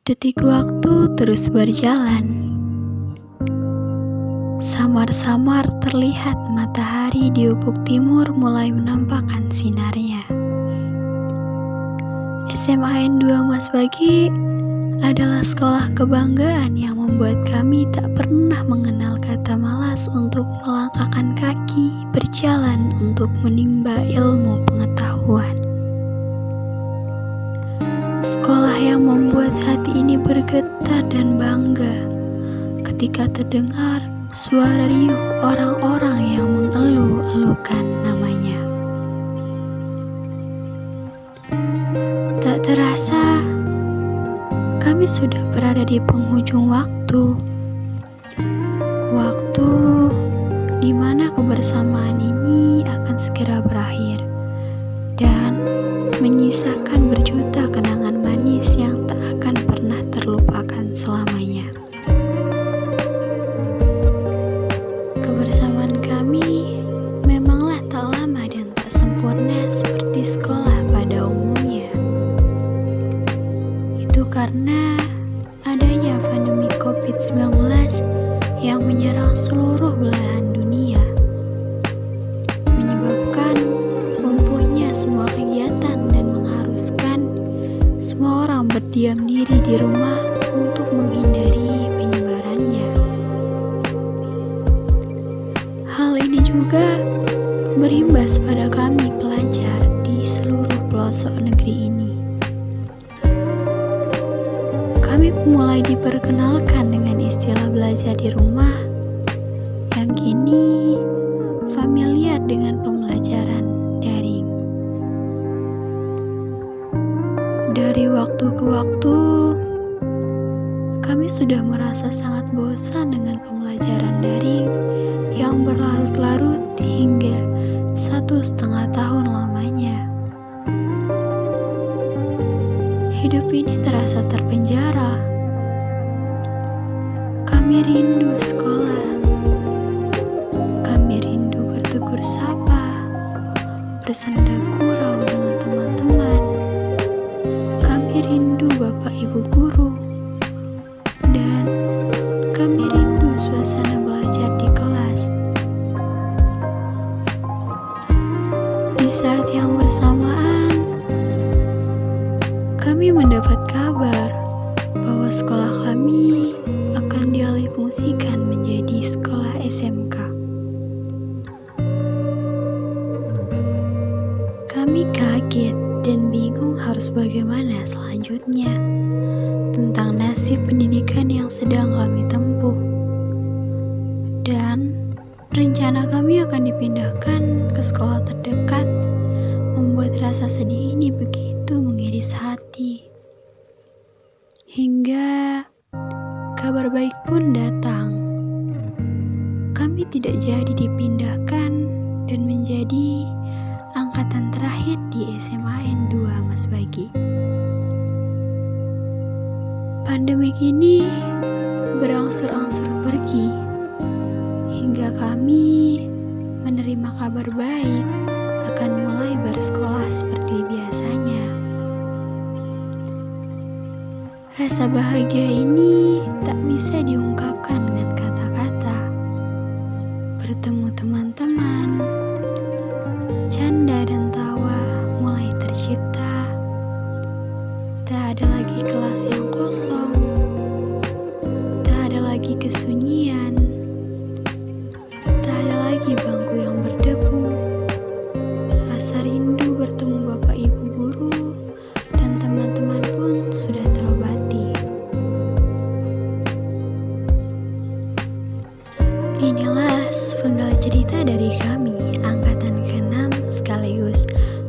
Detik waktu terus berjalan. Samar-samar terlihat matahari di ufuk timur mulai menampakkan sinarnya. SMAN 2 Mas Bagi adalah sekolah kebanggaan yang membuat kami tak pernah mengenal kata malas untuk melangkahkan kaki berjalan untuk menimba ilmu pengetahuan. Sekolah yang membuat hati ini bergetar dan bangga ketika terdengar suara riuh orang-orang yang mengeluh-elukan namanya. Tak terasa, kami sudah berada di penghujung waktu. Waktu di mana kebersamaan ini akan segera berakhir dan menyisakan berjuta kenangan manis yang tak akan pernah terlupakan selamanya. Kebersamaan kami memanglah tak lama dan tak sempurna seperti sekolah pada umumnya. Itu karena adanya pandemi COVID-19 yang menyerang seluruh belahan dunia, menyebabkan lumpuhnya semua kegiatan dan mengharuskan semua orang berdiam diri di rumah untuk menghindari penyebarannya. Hal ini juga berimbas pada kami pelajar di seluruh pelosok negeri ini. Kami mulai diperkenalkan dengan istilah belajar di rumah yang kini familiar dengan pembelajaran daring. Dari waktu ke waktu, kami sudah merasa sangat bosan dengan pembelajaran daring yang berlarut-larut hingga 1,5 tahun lamanya. Hidup ini terasa terpenjara. Kami rindu sekolah. Kami rindu bertegur sapa, bersenda gurau dengan teman-teman. Kami rindu Bapak Ibu guru. Dan kami rindu suasana belajar di kelas. Di saat yang bersamaan, kami mendapat kabar bahwa sekolah kami akan dialihfungsikan menjadi sekolah SMK. Kami kaget dan bingung harus bagaimana selanjutnya tentang nasib pendidikan yang sedang kami tempuh. Dan rencana kami akan dipindahkan ke sekolah terdekat membuat rasa sedih ini begitu mengiris hati. Hingga kabar baik pun datang. Kami tidak jadi dipindahkan dan menjadi angkatan terakhir di SMAN 2 Mas Bagi. Pandemi ini berangsur-angsur pergi hingga kami menerima kabar baik akan mulai bersekolah seperti biasanya. Rasa bahagia ini tak bisa diungkapkan dengan kata-kata. Bertemu teman-teman, canda dan tawa mulai tercipta. Tak ada lagi kelas yang kosong. Tak ada lagi kesunyian. Tak ada lagi bangku yang berdebu. Rasa rindu bertemu Bapak Ibu guru dan teman-teman pun sudah terobati. Inilah sepenggal cerita dari kami, angkatan ke-6 sekaligus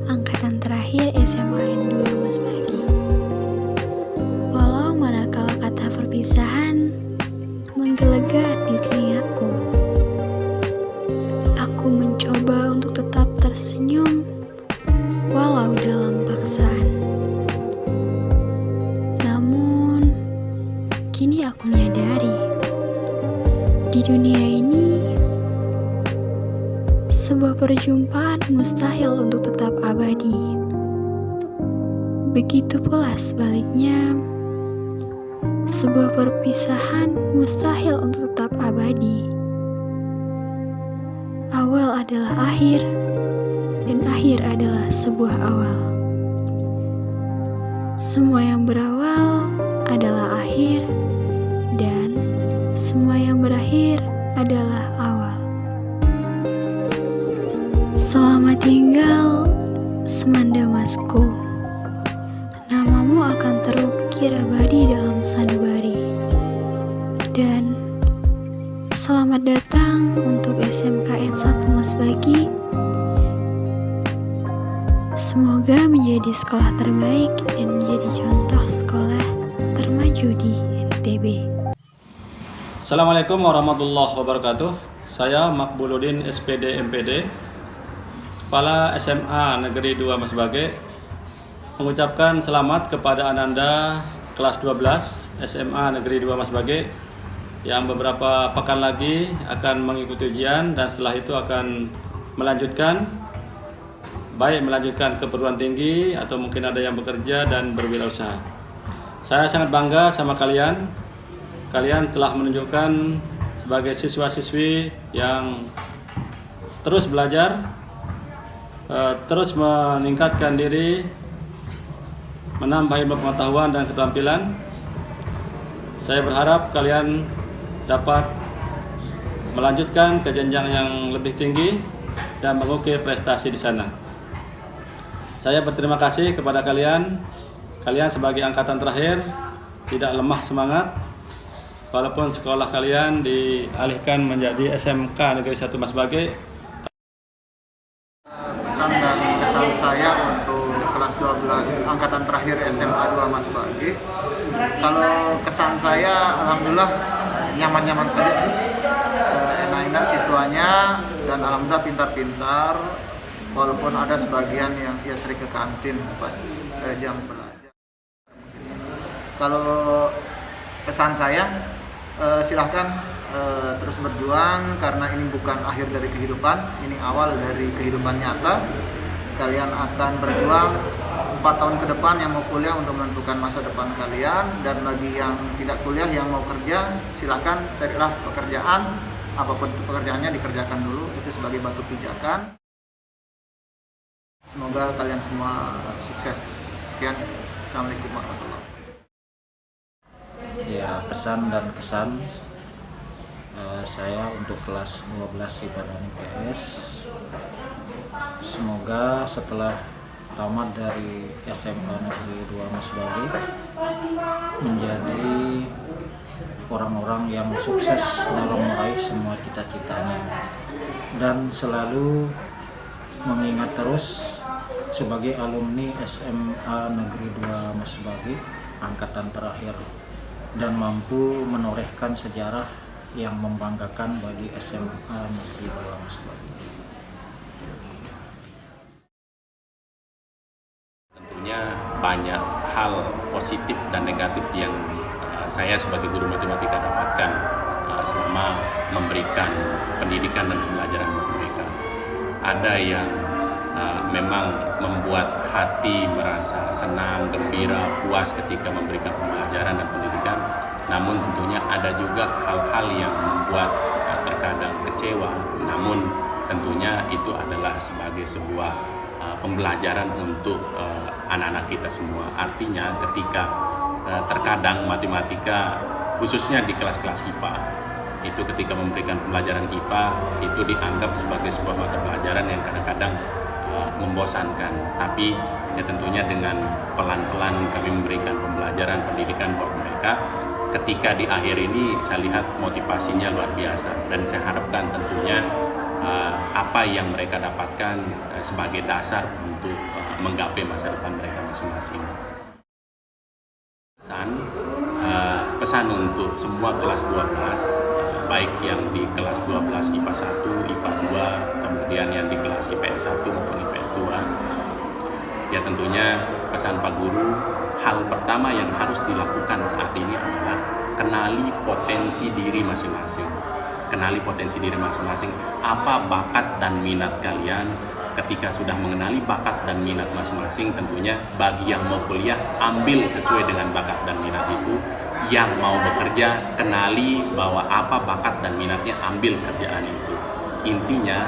angkatan terakhir SMAN 2 Mas Bagi. Walau manakala kata perpisahan menggelegar di telingaku, aku mencoba untuk tetap tersenyum walau dalam paksaan. Namun, kini aku menyadari di dunia ini sebuah perjumpaan mustahil untuk tetap abadi. Begitu pula sebaliknya, Sebuah perpisahan mustahil untuk tetap abadi. Awal adalah akhir, dan akhir adalah sebuah awal. Semua yang berawal adalah akhir, dan semua yang berakhir adalah awal. Selamat tinggal, Semanda Masku. Namamu akan terukir abadi dalam sanubari. Dan selamat datang untuk SMKN 1 Mas Bagi. Semoga menjadi sekolah terbaik dan menjadi contoh sekolah termaju di NTB. Assalamualaikum warahmatullahi wabarakatuh. Saya Makbuluddin SPD MPD, Kepala SMA Negeri 2 Mas Bagi, mengucapkan selamat kepada Ananda kelas 12 SMA Negeri 2 Mas Bagi yang beberapa pekan lagi akan mengikuti ujian dan setelah itu akan melanjutkan ke perguruan tinggi atau mungkin ada yang bekerja dan berwirausaha. Saya sangat bangga sama kalian. Kalian telah menunjukkan sebagai siswa-siswi yang terus belajar, terus meningkatkan diri, menambah ilmu pengetahuan dan keterampilan. Saya berharap kalian dapat melanjutkan ke jenjang yang lebih tinggi dan mengukir prestasi di sana. Saya berterima kasih kepada kalian. Kalian sebagai angkatan terakhir tidak lemah semangat. Walaupun sekolah kalian dialihkan menjadi SMK Negeri 1 Mas Bagi. Pesan dan kesan saya untuk kelas 12 angkatan terakhir SMA 2 Mas Bagi. Kalau kesan saya, alhamdulillah nyaman-nyaman saja sih. Enak-enak siswanya dan alhamdulillah pintar-pintar. Walaupun ada sebagian yang sering ke kantin pas jam belajar. Kalau pesan saya, silahkan terus berjuang karena ini bukan akhir dari kehidupan, ini awal dari kehidupan nyata. Kalian akan berjuang 4 tahun ke depan yang mau kuliah untuk menentukan masa depan kalian, dan bagi yang tidak kuliah yang mau kerja, silahkan carilah pekerjaan, apapun pekerjaannya dikerjakan dulu, itu sebagai batu pijakan. Semoga kalian semua sukses. Sekian, Assalamualaikum warahmatullahi wabarakatuh. Ya, pesan dan kesan saya untuk kelas 12 IPA dan IPS, semoga setelah tamat dari SMA Negeri 2 Mas Bagi menjadi orang-orang yang sukses dalam meraih semua cita-citanya, dan selalu mengingat terus sebagai alumni SMA Negeri 2 Mas Bagi angkatan terakhir, dan mampu menorehkan sejarah yang membanggakan bagi SMA Negeri 2 Mas Bagi. Tentunya banyak hal positif dan negatif yang saya sebagai guru matematika dapatkan selama memberikan pendidikan dan pembelajaran buat mereka. Ada yang memang membuat hati merasa senang, gembira, puas ketika memberikan pembelajaran dan pendidikan. Namun tentunya ada juga hal-hal yang membuat terkadang kecewa. Namun tentunya itu adalah sebagai sebuah pembelajaran untuk anak-anak kita semua. Artinya ketika terkadang matematika, khususnya di kelas-kelas IPA, itu ketika memberikan pembelajaran IPA itu dianggap sebagai sebuah mata pelajaran yang kadang-kadang membosankan. Tapi ya tentunya dengan pelan-pelan kami memberikan pembelajaran pendidikan buat mereka. Ketika di akhir ini saya lihat motivasinya luar biasa, dan saya harapkan tentunya apa yang mereka dapatkan sebagai dasar untuk menggapai masa depan mereka masing-masing. Pesan untuk semua kelas 12, baik yang di kelas 12 IPA 1, IPA 2, kemudian yang di kelas IPS 1 maupun IPS 2. Ya tentunya pesan Pak Guru, hal pertama yang harus dilakukan saat ini adalah kenali potensi diri masing-masing. Kenali potensi diri masing-masing, apa bakat dan minat kalian. Ketika sudah mengenali bakat dan minat masing-masing, tentunya bagi yang mau kuliah, ambil sesuai dengan bakat dan minat itu. yang mau bekerja, kenali bahwa apa bakat dan minatnya, ambil kerjaan itu. Intinya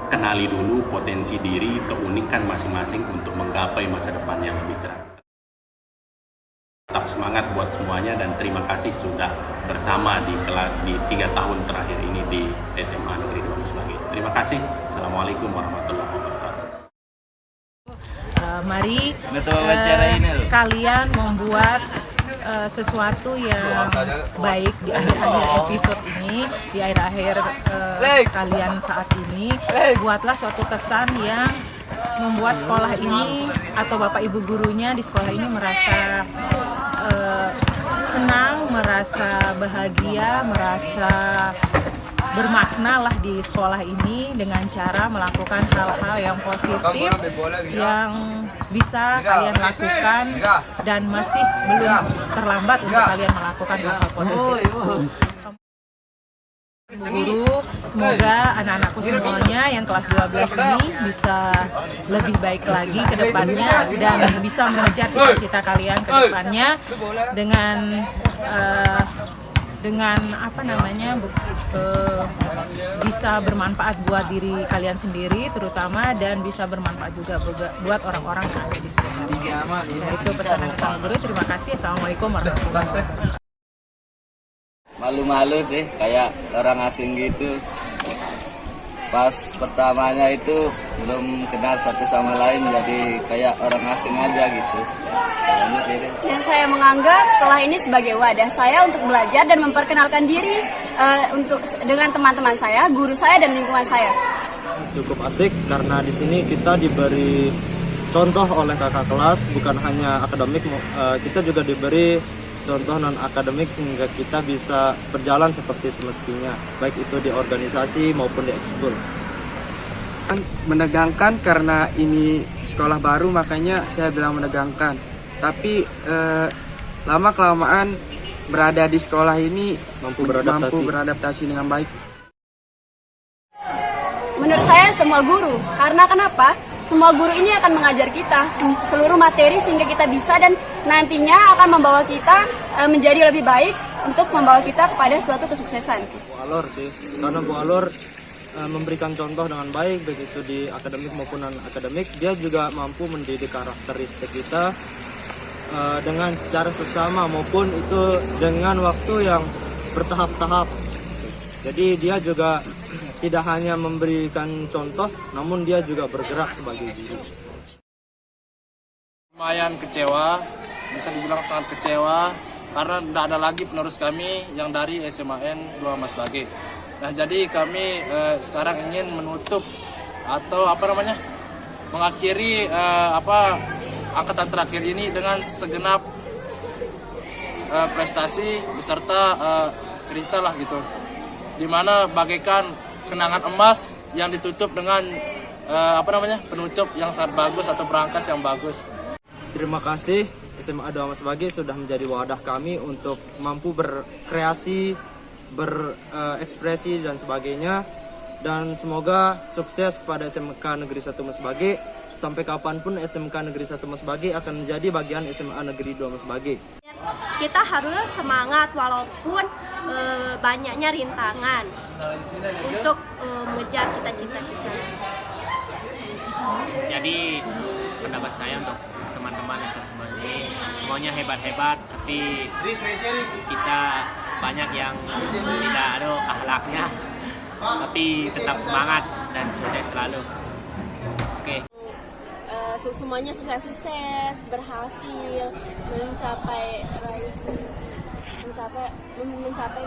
kenali dulu potensi diri, keunikan masing-masing untuk menggapai masa depan yang lebih cerah. Tetap semangat buat semuanya dan terima kasih sudah bersama di 3 tahun terakhir ini di SMA Negeri 2 Mas Bage. Terima kasih. Assalamualaikum warahmatullahi wabarakatuh. Mari kalian membuat sesuatu yang baik di akhir-akhir episode ini, di akhir-akhir kalian saat ini. Buatlah suatu kesan yang membuat sekolah ini atau Bapak Ibu gurunya di sekolah ini merasa senang, merasa bahagia, merasa bermakna lah di sekolah ini dengan cara melakukan hal-hal yang positif yang bisa kalian lakukan dan masih belum terlambat untuk kalian melakukan hal-hal positif. Guru, semoga anak-anakku semuanya yang kelas 12 ini bisa lebih baik lagi ke depannya dan bisa mengejar cita-cita kalian ke depannya dengan bisa bermanfaat buat diri kalian sendiri terutama dan bisa bermanfaat juga buat orang-orang yang ada di sekitarnya. Itu pesan yang sama guru. Terima kasih. Assalamualaikum warahmatullahi wabarakatuh. Malu-malu sih, kayak orang asing gitu. Pas pertamanya itu belum kenal satu sama lain, jadi kayak orang asing aja gitu. Dan saya menganggap sekolah ini sebagai wadah saya untuk belajar dan memperkenalkan diri dengan teman-teman saya, guru saya, dan lingkungan saya. Cukup asik karena di sini kita diberi contoh oleh kakak kelas, bukan hanya akademik, kita juga diberi contoh non-akademik sehingga kita bisa berjalan seperti semestinya, baik itu di organisasi maupun di ekskul. Menegangkan karena ini sekolah baru, makanya saya bilang menegangkan. Tapi lama-kelamaan berada di sekolah ini mampu beradaptasi dengan baik. Menurut saya semua guru, karena kenapa? Semua guru ini akan mengajar kita seluruh materi sehingga kita bisa dan nantinya akan membawa kita menjadi lebih baik untuk membawa kita kepada suatu kesuksesan. Bu Alor sih, karena Bu Alor memberikan contoh dengan baik, baik itu di akademik maupun non-akademik. Dia juga mampu mendidik karakteristik kita dengan secara sesama maupun itu dengan waktu yang bertahap-tahap. Jadi dia juga tidak hanya memberikan contoh, namun dia juga bergerak sebagai guru. Lumayan kecewa, bisa dibilang sangat kecewa, karena tidak ada lagi penerus kami yang dari SMAN 2 Mas Bage. Nah, jadi kami sekarang ingin menutup atau mengakhiri angkatan terakhir ini dengan segenap prestasi beserta cerita lah gitu, dimana bagaikan kenangan emas yang ditutup dengan penutup yang sangat bagus atau perangkas yang bagus. Terima kasih SMA 2 Mas Bage sudah menjadi wadah kami untuk mampu berkreasi, berekspresi dan sebagainya. Dan semoga sukses kepada SMK Negeri 1 Mas Bage. Sampai kapanpun SMK Negeri 1 Mas Bage akan menjadi bagian SMA Negeri 2 Mas Bage. Kita harus semangat walaupun banyaknya rintangan untuk mengejar cita-cita kita. Jadi pendapat saya untuk teman-teman yang semuanya hebat-hebat, tapi kita banyak yang tidak ada akhlaknya, tapi tetap semangat dan sukses selalu. Oke. Semuanya sukses, berhasil, mencapai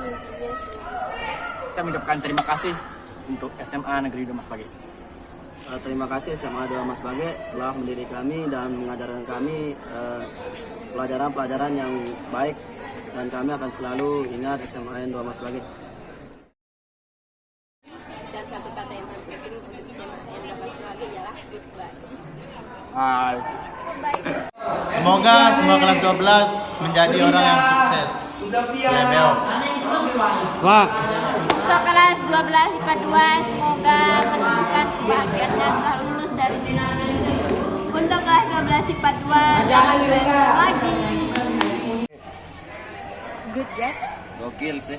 mimpinya. Saya mengucapkan terima kasih untuk SMA Negeri 2 Mas Bage. Terima kasih SMA 2 Mas Bage telah mendidik kami dan mengajarkan kami pelajaran-pelajaran yang baik, dan kami akan selalu ingat SMA 2 Mas Bage. Dan satu kata yang paling penting untuk SMA 2 Mas Bage ialah goodbye. Semoga semua kelas 12 menjadi orang yang sukses. Selebeo. Untuk kelas 12 IPA 2 semoga menemukan kebahagiaan dan setelah lulus dari sini. Untuk kelas 12 IPA 2 jangan belajar lagi. Good job. Gokil sih.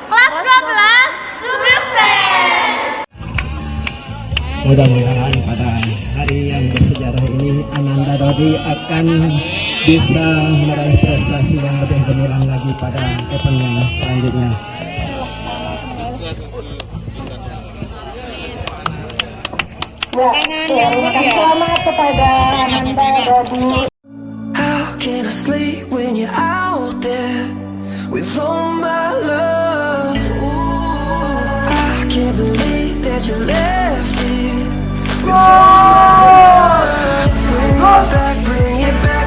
Kelas 12 sukses. Mudah-mudahan pada hari yang bersejarah ini Ananda Dodi akan bisa meraih prestasi yang lebih gemilang lagi pada event yang selanjutnya. Selamat kepada Ananda Dodi. How can I sleep when you're out there with all my love? Ooh, I can't believe that you left it with all my love. Bring it back, bring it back.